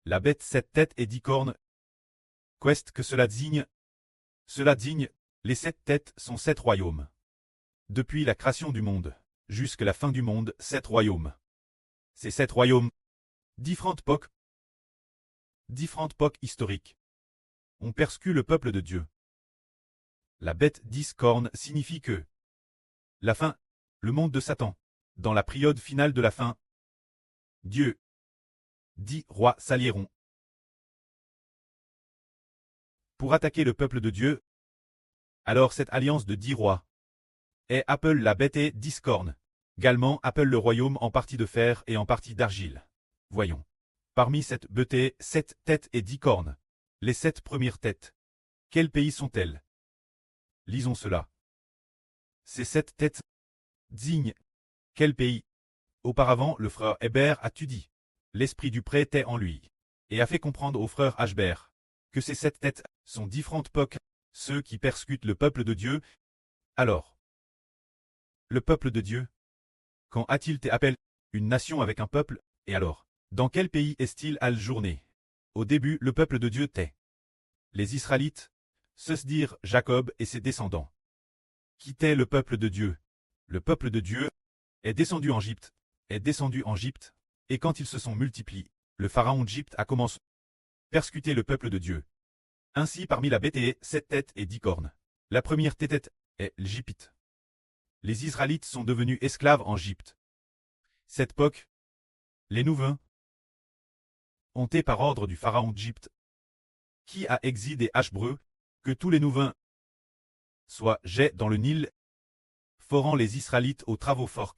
La bête 7 têtes et 10 cornes. Qu'est-ce que cela désigne? Cela désigne, les 7 têtes sont 7 royaumes. Depuis la création du monde, jusqu'à la fin du monde, 7 royaumes. Ces 7 royaumes, différentes époques historiques, ont persécuté le peuple de Dieu. La bête 10 cornes signifie que la fin, le monde de Satan, dans la période finale de la fin, Dieu, 10 rois s'allieront pour attaquer le peuple de Dieu. Alors cette alliance de 10 rois est appelée la bête et 10 cornes, également appelle le royaume en partie de fer et en partie d'argile. Voyons. Parmi cette bête 7 têtes et 10 cornes, les 7 premières têtes, quels pays sont-elles? Lisons cela. Ces 7 têtes désignent quel pays? Auparavant, le frère Hébert a dit, l'esprit du prêtre est en lui, et a fait comprendre au frère Ashbert que ces 7 têtes sont différentes époques, ceux qui persécutent le peuple de Dieu. Alors, le peuple de Dieu, quand a-t-il été appelé une nation avec un peuple, et alors, dans quel pays est-il à la journée? Au début, le peuple de Dieu était les Israélites, c'est-à-dire Jacob et ses descendants. Quittaient le peuple de Dieu. Le peuple de Dieu est descendu en Égypte, et quand ils se sont multipliés, le pharaon d'Égypte a commencé à persécuter le peuple de Dieu. Ainsi parmi la bête 7 têtes et 10 cornes. La première tête est l'Égypte. Les Israélites sont devenus esclaves en Égypte. Cette époque, les nouveaux ont été par ordre du pharaon d'Égypte, qui a exilé Hébreux, que tous les nouveaux soient jetés dans le Nil, forant les Israélites aux travaux forts,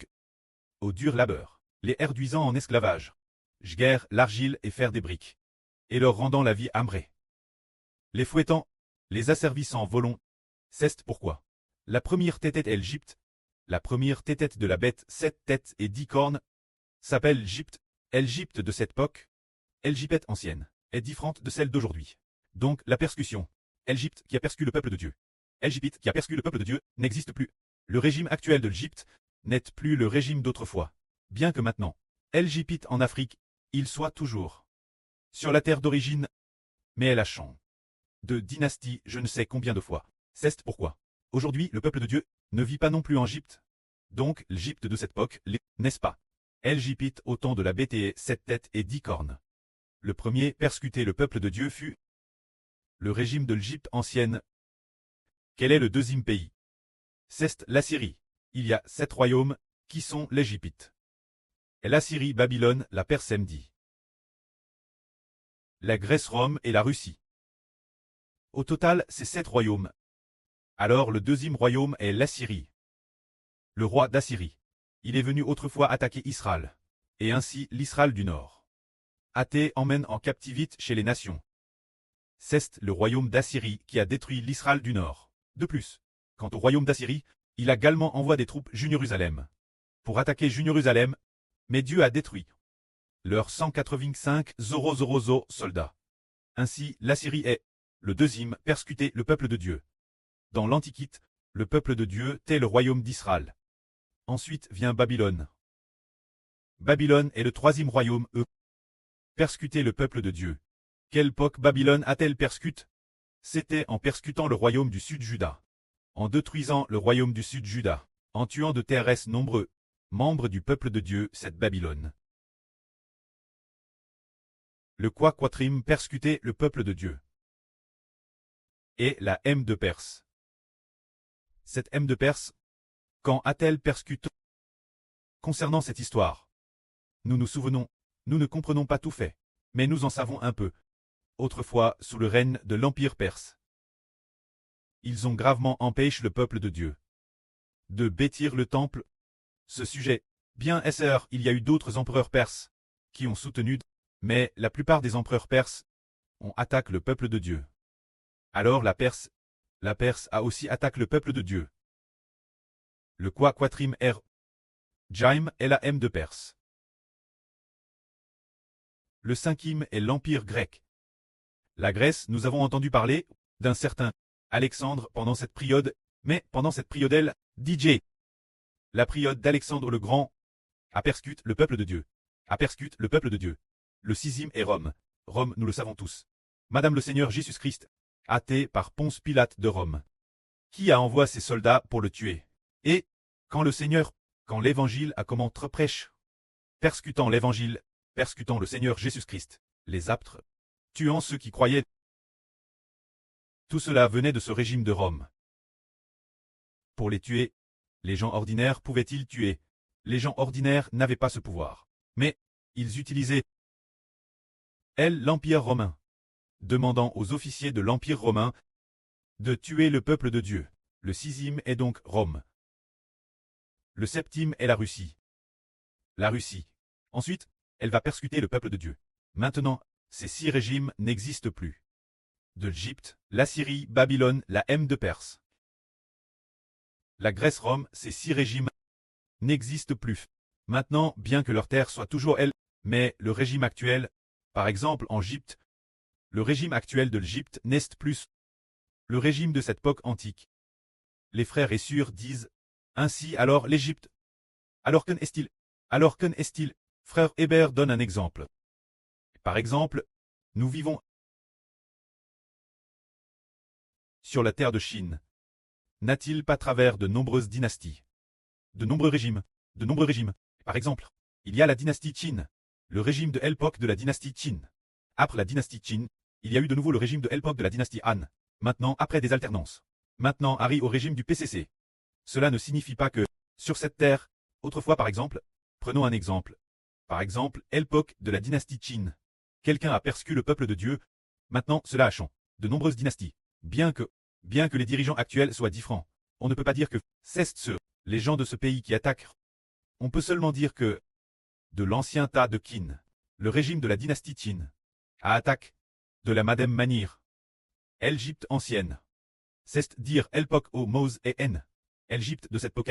au dur labeur, les réduisant en esclavage, guerre, l'argile et faire des briques, et leur rendant la vie ambrée. Les fouettant, les asservissant volons. C'est pourquoi la première tête est l'Égypte. La première tête de la bête 7 têtes et 10 cornes s'appelle l'Égypte. L'Égypte de cette époque, l'Égypte ancienne, est différente de celle d'aujourd'hui. Donc la persécution, l'Égypte qui a persécuté le peuple de Dieu, l'Égypte qui a persécuté le peuple de Dieu, n'existe plus. Le régime actuel de l'Égypte n'est plus le régime d'autrefois. Bien que maintenant, l'Égypte en Afrique, il soit toujours sur la terre d'origine, mais elle a changé de dynastie je ne sais combien de fois. C'est pourquoi, aujourd'hui le peuple de Dieu ne vit pas non plus en Égypte. Donc l'Égypte de cette époque, n'est-ce pas? L'Égypte au temps de la bête 7 têtes et 10 cornes. Le premier persécuter le peuple de Dieu fut le régime de l'Égypte ancienne. Quel est le deuxième pays? C'est l'Assyrie. Il y a 7 royaumes, qui sont l'Égypte. L'Assyrie, Babylone, la Perse Mdi, la Grèce, Rome et la Russie. Au total, c'est 7 royaumes. Alors le deuxième royaume est l'Assyrie. Le roi d'Assyrie. Il est venu autrefois attaquer Israël. Et ainsi l'Israël du Nord. Athée emmène en captivité chez les nations. C'est le royaume d'Assyrie qui a détruit l'Israël du Nord. De plus, quant au royaume d'Assyrie, il a également envoyé des troupes Jérusalem pour attaquer Jérusalem, mais Dieu a détruit leurs 185 000 soldats. Ainsi, l'Assyrie est le deuxième persécuté le peuple de Dieu. Dans l'Antiquité, le peuple de Dieu était le royaume d'Israël. Ensuite vient Babylone. Babylone est le troisième royaume persécuté le peuple de Dieu. Quelle époque Babylone a-t-elle persécuté? C'était en persécutant le royaume du sud Juda, en détruisant le royaume du sud Juda, en tuant de terrestres nombreux, membres du peuple de Dieu, cette Babylone. Le quatrième persécuté le peuple de Dieu. Et la M de Perse. Cette M de Perse, quand a-t-elle persécuté? Concernant cette histoire, nous nous souvenons, nous ne comprenons pas tout fait, mais nous en savons un peu. Autrefois, sous le règne de l'Empire perse, ils ont gravement empêché le peuple de Dieu de bâtir le temple. Ce sujet, bien sûr, il y a eu d'autres empereurs perses qui ont soutenu, mais la plupart des empereurs perses ont attaqué le peuple de Dieu. Alors la Perse a aussi attaqué le peuple de Dieu. Le quatrième R. Jaim est la M de Perse. Le cinquième est l'Empire grec. La Grèce, nous avons entendu parler d'un certain Alexandre pendant cette période, mais pendant cette période, DJ. La période d'Alexandre le Grand a persécuté le peuple de Dieu. Le sixième est Rome. Rome, nous le savons tous. Madame le Seigneur Jésus-Christ, hâté par Ponce Pilate de Rome, qui a envoyé ses soldats pour le tuer. Et, quand l'Évangile a commencé à prêcher, persécutant l'Évangile, persécutant le Seigneur Jésus-Christ, les apôtres, tuant ceux qui croyaient. Tout cela venait de ce régime de Rome. Pour les tuer, les gens ordinaires pouvaient-ils tuer? Les gens ordinaires n'avaient pas ce pouvoir. Mais, ils utilisaient l'Empire romain, demandant aux officiers de l'Empire romain de tuer le peuple de Dieu. Le 6e est donc Rome. Le 7e est la Russie. La Russie. Ensuite, elle va persécuter le peuple de Dieu. Maintenant, ces 6 régimes n'existent plus. De l'Égypte, l'Assyrie, Babylone, la M de Perse. La Grèce, Rome, ces 6 régimes n'existent plus. Maintenant, bien que leur terre soit toujours elle, mais le régime actuel, par exemple en Égypte, le régime actuel de l'Égypte n'est plus le régime de cette époque antique. Les frères et sœurs disent ainsi alors l'Égypte. Alors qu'en est-il? Alors qu'en est-il? Frère Hébert donne un exemple. Par exemple, nous vivons sur la terre de Chine. N'a-t-il pas travers de nombreuses dynasties? De nombreux régimes. Par exemple, il y a la dynastie Qin, le régime de l'époque de la dynastie Qin. Après la dynastie Qin, il y a eu de nouveau le régime de l'époque de la dynastie Han. Maintenant, après des alternances. Maintenant arrive au régime du PCC. Cela ne signifie pas que, sur cette terre, autrefois par exemple, prenons un exemple. Par exemple, l'époque de la dynastie Qin. Quelqu'un a persécuté le peuple de Dieu. Maintenant, cela a changé. De nombreuses dynasties. Bien que les dirigeants actuels soient différents, on ne peut pas dire que c'est les gens de ce pays qui attaquent. On peut seulement dire que, de l'ancien tas de Qin, le régime de la dynastie Qin, a attaqué de la madame manière. L'Égypte ancienne. C'est dire l'époque au Mose et N. L'Égypte de cette époque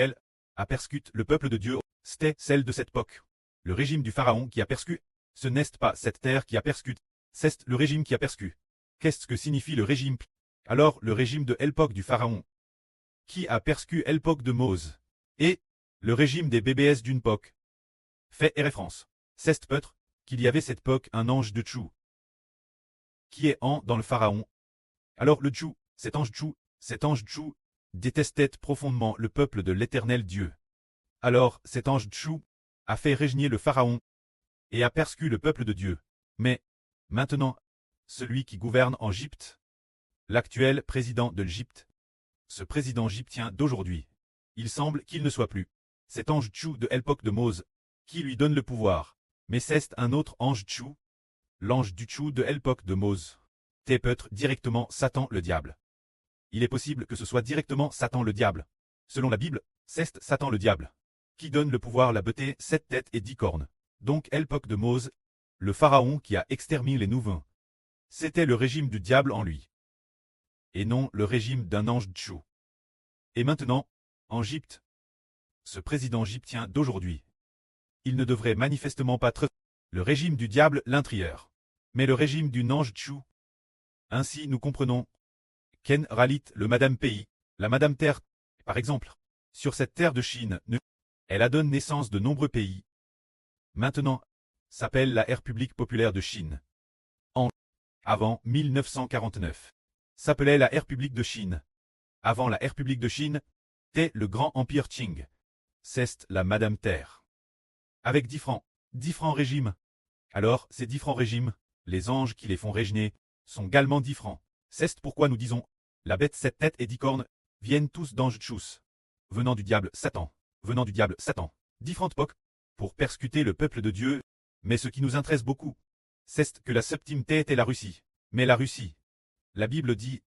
a persécuté le peuple de Dieu. C'était celle de cette époque. Le régime du pharaon qui a persécuté, ce n'est pas cette terre qui a persécuté, c'est le régime qui a persécuté. Qu'est-ce que signifie le régime? Alors le régime de l'époque du pharaon, qui a persécuté l'époque de Mose, et le régime des BBS d'une époque, fait référence. C'est peut-être qu'il y avait cette époque un ange de Tchou, qui est dans le pharaon. Alors le Tchou, cet ange Tchou, détestait profondément le peuple de l'Éternel Dieu. Alors cet ange Tchou a fait régner le pharaon et a persécuté le peuple de Dieu. Mais, maintenant, celui qui gouverne en Égypte, l'actuel président de l'Égypte, ce président égyptien d'aujourd'hui, il semble qu'il ne soit plus cet ange Tchou de l'époque de Mose, qui lui donne le pouvoir, mais c'est un autre ange Tchou, l'ange du Tchou de l'époque de Mose. C'est peut-être directement Satan le diable. Il est possible que ce soit directement Satan le diable. Selon la Bible, c'est Satan le diable, qui donne le pouvoir, la beauté, 7 têtes et 10 cornes. Donc l'époque de Mose, le pharaon qui a exterminé les nouveaux, c'était le régime du diable en lui, et non le régime d'un ange Tchou. Et maintenant, en Égypte, ce président égyptien d'aujourd'hui, il ne devrait manifestement pas être le régime du diable l'intérieur, mais le régime du ange Tchou. Ainsi nous comprenons qu'en Ralit le Madame Pays, la Madame Terre, par exemple, sur cette terre de Chine, elle a donné naissance de nombreux pays. Maintenant, s'appelle la République populaire de Chine. Avant 1949, s'appelait la République de Chine. Avant la République de Chine, c'était le grand empire Qing. C'est la Madame Terre. Avec différents régimes. Alors, ces différents régimes, les anges qui les font régner, sont également différents. C'est pourquoi nous disons, la bête 7 têtes et 10 cornes, viennent tous d'anges Tchous, venant du diable Satan, différentes époques, pour persécuter le peuple de Dieu. Mais ce qui nous intéresse beaucoup, c'est que la 7e tête est la Russie. Mais la Russie, la Bible dit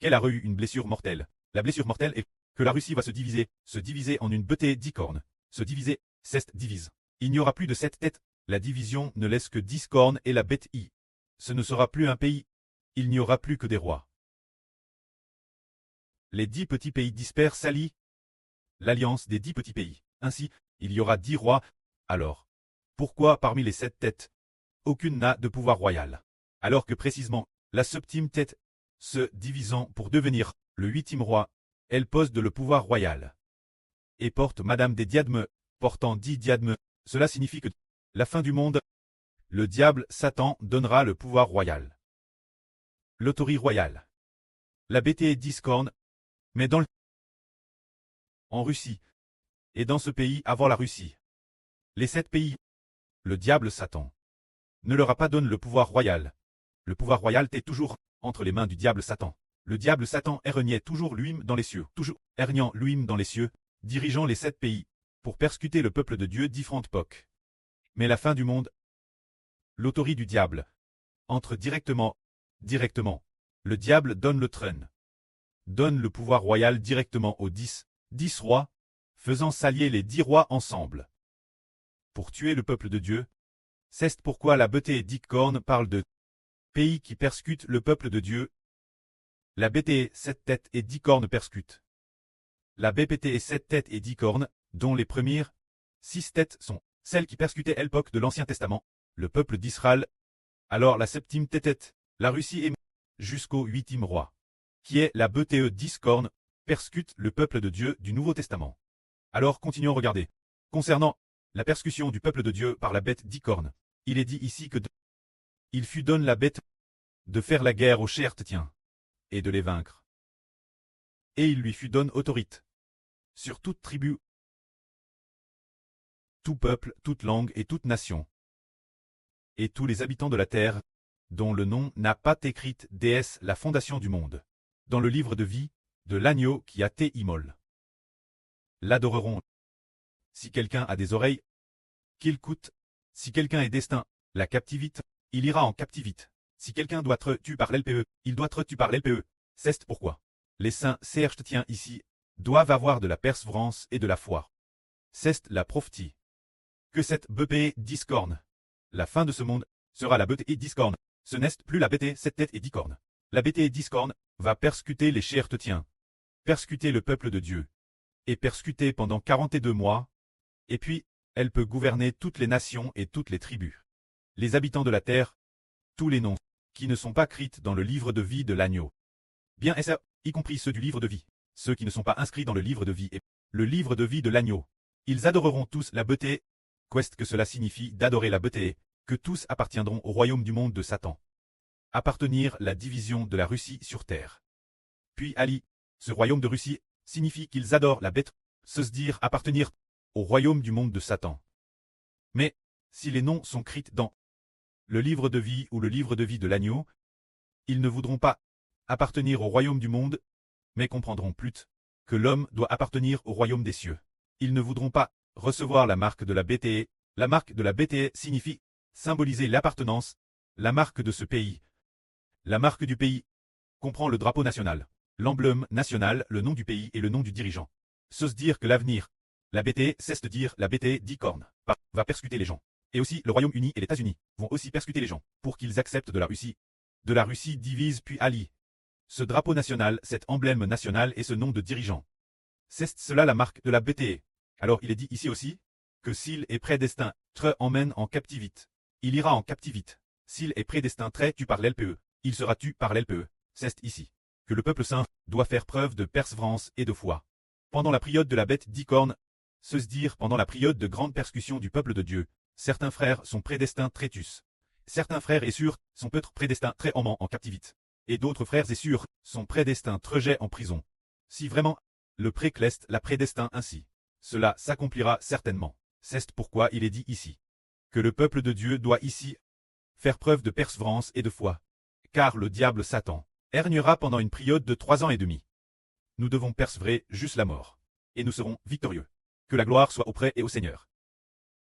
qu'elle a eu une blessure mortelle. La blessure mortelle est que la Russie va se diviser en une beauté 10 cornes. Se diviser, c'est divise. Il n'y aura plus de 7 têtes. La division ne laisse que 10 cornes et la bête I. Ce ne sera plus un pays. Il n'y aura plus que des rois. Les 10 petits pays dispersent s'allient. L'alliance des 10 petits pays. Ainsi, il y aura 10 rois. Alors, pourquoi parmi les 7 têtes, aucune n'a de pouvoir royal? Alors que précisément, la 7e tête, se divisant pour devenir le 8e roi, elle possède le pouvoir royal. Et porte Madame des diadèmes, portant 10 diadèmes. Cela signifie que la fin du monde, Le diable, Satan, donnera le pouvoir royal. L'autorité royale. La BT discorne, mais en Russie, et dans ce pays avant la Russie. Les 7 pays. Le diable, Satan, ne leur a pas donné le pouvoir royal. Le pouvoir royal est toujours entre les mains du diable Satan. Le diable Satan régnait toujours lui-même dans les cieux, toujours régnant lui-même dans les cieux, dirigeant les 7 pays, pour persécuter le peuple de Dieu différentes époques. Mais la fin du monde, l'autorité du diable, entre directement. Le diable donne le trône, donne le pouvoir royal directement aux 10 rois, faisant s'allier les 10 rois ensemble. Pour tuer le peuple de Dieu, c'est pourquoi la BT discorne parle de pays qui persécutent le peuple de Dieu. La BT 7 têtes et 10 cornes persécutent. La BPT 7 têtes et 10 cornes, dont les premières 6 têtes sont celles qui persécutaient l'époque de l'Ancien Testament, le peuple d'Israël. Alors la 7e tête, la Russie est jusqu'au 8e roi, qui est la BTE 10 cornes, persécute le peuple de Dieu du Nouveau Testament. Alors continuons à regarder. Concernant la persécution du peuple de Dieu par la bête 10 cornes, il est dit ici que il fut donné la bête de faire la guerre aux Chertiens et de les vaincre. Et il lui fut donné autorité sur toute tribu, tout peuple, toute langue et toute nation, et tous les habitants de la terre, dont le nom n'a pas été écrit déesse la fondation du monde, dans le livre de vie de l'agneau qui a été immolé. L'adoreront. Si quelqu'un a des oreilles, qu'il écoute. Si quelqu'un est destin, la captivité, il ira en captivité. Si quelqu'un doit être tué par l'LPE, il doit être tué par l'LPE. C'est pourquoi les saints Chertiens ici doivent avoir de la persévérance et de la foi. C'est la prophétie. Que cette BPE discorne. La fin de ce monde sera la BTE discorne. Ce n'est plus la BT 7 têtes et 10 cornes. La BTE discorne va persécuter les Chertiens, persécuter le peuple de Dieu, et persécuter pendant 42 mois, et puis, elle peut gouverner toutes les nations et toutes les tribus. Les habitants de la terre, tous les noms, qui ne sont pas écrits dans le livre de vie de l'agneau. Bien et ça, y compris ceux du livre de vie. Ceux qui ne sont pas inscrits dans le livre de vie et le livre de vie de l'agneau. Ils adoreront tous la beauté. Qu'est-ce que cela signifie d'adorer la beauté? Que tous appartiendront au royaume du monde de Satan. Appartenir la division de la Russie sur terre. Puis Ali, ce royaume de Russie, signifie qu'ils adorent la bête, se dire appartenir au royaume du monde de Satan. Mais, si les noms sont écrits dans le livre de vie ou le livre de vie de l'agneau, ils ne voudront pas appartenir au royaume du monde, mais comprendront plus que l'homme doit appartenir au royaume des cieux. Ils ne voudront pas recevoir la marque de la BTE. La marque de la BTE signifie symboliser l'appartenance, la marque de ce pays. La marque du pays comprend le drapeau national, l'emblème national, le nom du pays et le nom du dirigeant. Se dire que l'avenir, la BTE cesse de dire la BTE 10 cornes, va persécuter les gens. Et aussi le Royaume-Uni et les États-Unis vont aussi persécuter les gens pour qu'ils acceptent de la Russie. De la Russie divise puis allie. Ce drapeau national, cet emblème national et ce nom de dirigeant. C'est cela la marque de la BTE. Alors il est dit ici aussi que s'il est prédestin, très emmène en captivité. Il ira en captivité. S'il est prédestin très tu par l'LPE, il sera tu par l'LPE. C'est ici que le peuple saint doit faire preuve de persévérance et de foi. Pendant la période de la bête 10 cornes, se dire pendant la période de grande persécution du peuple de Dieu, certains frères sont prédestins trétus. Certains frères et sûrs sont peut-être prédestins très en captivité. Et d'autres frères et sûrs sont prédestins rejet en prison. Si vraiment, le précleste la prédestin ainsi, cela s'accomplira certainement. C'est pourquoi il est dit ici que le peuple de Dieu doit ici faire preuve de persévérance et de foi. Car le diable Satan régnera pendant une période de 3 ans et demi. Nous devons persévérer jusqu'à la mort. Et nous serons victorieux. Que la gloire soit auprès et au Seigneur.